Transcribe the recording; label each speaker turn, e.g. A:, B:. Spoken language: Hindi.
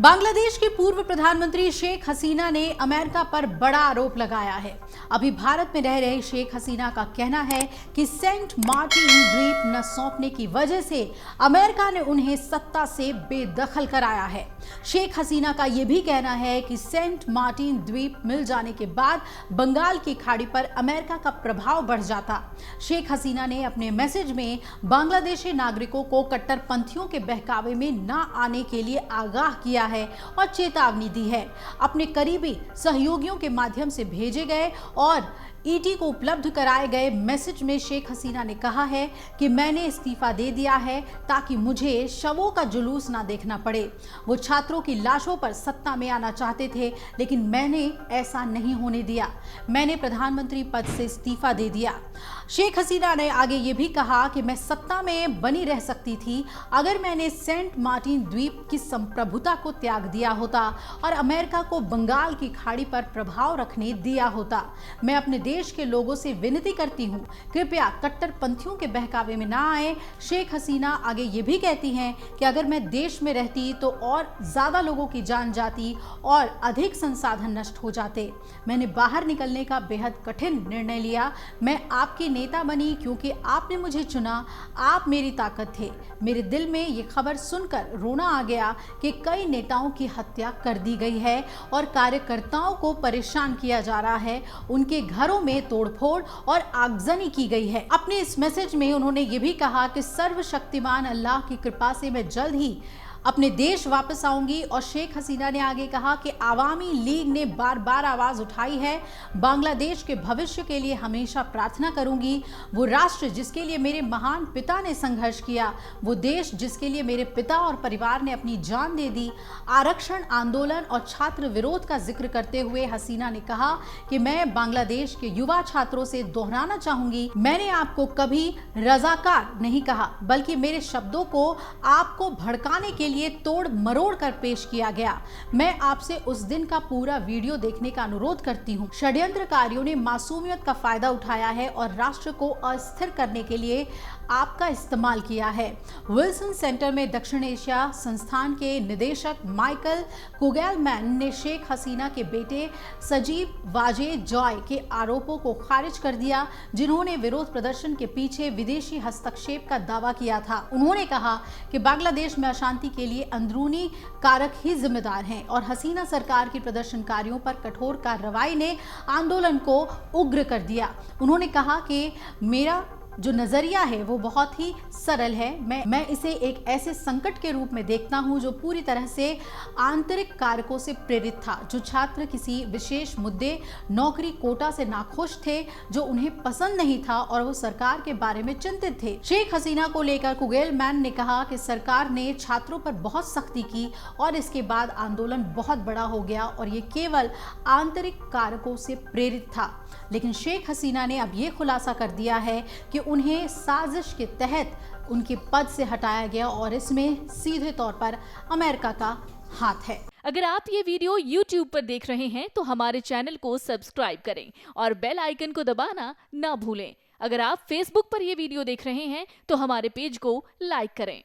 A: बांग्लादेश की पूर्व प्रधानमंत्री शेख हसीना ने अमेरिका पर बड़ा आरोप लगाया है। अभी भारत में रह रहे शेख हसीना का कहना है कि सेंट मार्टिन द्वीप न सौंपने की वजह से अमेरिका ने उन्हें सत्ता से बेदखल कराया है। शेख हसीना का यह भी कहना है कि सेंट मार्टिन द्वीप मिल जाने के बाद बंगाल की खाड़ी पर अमेरिका का प्रभाव बढ़ जाता। शेख हसीना ने अपने मैसेज में बांग्लादेशी नागरिकों को कट्टरपंथियों के बहकावे में न आने के लिए आगाह किया है और चेतावनी दी है। अपने करीबी सहयोगियों के माध्यम से भेजे गए और ईटी को उपलब्ध कराए गए मैसेज में शेख हसीना ने कहा है कि मैंने इस्तीफा दे दिया है ताकि मुझे शवों का जुलूस ना देखना पड़े। वो छात्रों की लाशों पर सत्ता में आना चाहते थे, लेकिन मैंने ऐसा नहीं होने दिया। मैंने प्रधानमंत्री पद से इस्तीफा दे दिया। शेख हसीना ने आगे ये भी कहा कि मैं सत्ता में बनी रह सकती थी अगर मैंने सेंट मार्टिन द्वीप की संप्रभुता को त्याग दिया होता और अमेरिका को बंगाल की खाड़ी पर प्रभाव रखने दिया होता। मैं अपने देश के लोगों से विनती करती हूं, कृपया कट्टरपंथियों के बहकावे में ना आए। शेख हसीना आगे ये भी कहती हैं कि अगर मैं देश में रहती तो और ज्यादा लोगों की जान जाती और अधिक संसाधन नष्ट हो जाते। मैंने बाहर निकलने का बेहद कठिन निर्णय लिया। मैं आपकी नेता बनी क्योंकि आपने मुझे चुना। आप मेरी ताकत थे। मेरे दिल में ये खबर सुनकर रोना आ गया कि कई नेताओं की हत्या कर दी गई है और कार्यकर्ताओं को परेशान किया जा रहा है। उनके घरों में तोड़फोड़ और आगजनी की गई है। अपने इस मैसेज में उन्होंने ये भी कहा कि सर्वशक्तिमान अल्लाह की कृपा से मैं जल्द ही अपने देश वापस आऊंगी। और शेख हसीना ने आगे कहा कि आवामी लीग ने बार बार आवाज उठाई है। बांग्लादेश के भविष्य के लिए हमेशा प्रार्थना करूंगी। वो राष्ट्र जिसके लिए मेरे महान पिता ने संघर्ष किया, वो देश जिसके लिए मेरे पिता और परिवार ने अपनी जान दे दी। आरक्षण आंदोलन और छात्र विरोध का जिक्र करते हुए हसीना ने कहा कि मैं बांग्लादेश के युवा छात्रों से दोहराना चाहूंगी, मैंने आपको कभी रजाकार नहीं कहा, बल्कि मेरे शब्दों को आपको भड़काने के लिए तोड़ मरोड़ कर पेश किया गया। मैं आपसे उस दिन का पूरा वीडियो देखने का अनुरोध करती हूँ। षड्यंत्रकारियों ने मासूमियत का फायदा उठाया है और राष्ट्र को अस्थिर करने के लिए आपका इस्तेमाल किया है। विल्सन सेंटर में दक्षिण एशिया संस्थान के निदेशक माइकल कुगेलमैन ने शेख हसीना के बेटे सजीब वाजेद जॉय के आरोपों को खारिज कर दिया, जिन्होंने विरोध प्रदर्शन के पीछे विदेशी हस्तक्षेप का दावा किया था। उन्होंने कहा कि बांग्लादेश में अशांति के लिए अंदरूनी कारक ही जिम्मेदार हैं और हसीना सरकार की प्रदर्शनकारियों पर कठोर कार्रवाई ने आंदोलन को उग्र कर दिया। उन्होंने कहा कि मेरा जो नजरिया है वो बहुत ही सरल है। मैं इसे एक ऐसे संकट के रूप में देखता हूं जो पूरी तरह से आंतरिक कारकों से प्रेरित था। जो छात्र किसी विशेष मुद्दे, नौकरी कोटा से नाखुश थे, जो उन्हें पसंद नहीं था और वो सरकार के बारे में चिंतित थे। शेख हसीना को लेकर कुगेलमैन ने कहा कि सरकार ने छात्रों पर बहुत सख्ती की और इसके बाद आंदोलन बहुत बड़ा हो गया और ये केवल आंतरिक कारकों से प्रेरित था। लेकिन शेख हसीना ने अब ये खुलासा कर दिया है कि उन्हें साजिश के तहत उनके पद से हटाया गया और इसमें सीधे तौर पर अमेरिका का हाथ है।
B: अगर आप ये वीडियो YouTube पर देख रहे हैं तो हमारे चैनल को सब्सक्राइब करें और बेल आइकन को दबाना ना भूलें। अगर आप Facebook पर ये वीडियो देख रहे हैं तो हमारे पेज को लाइक करें।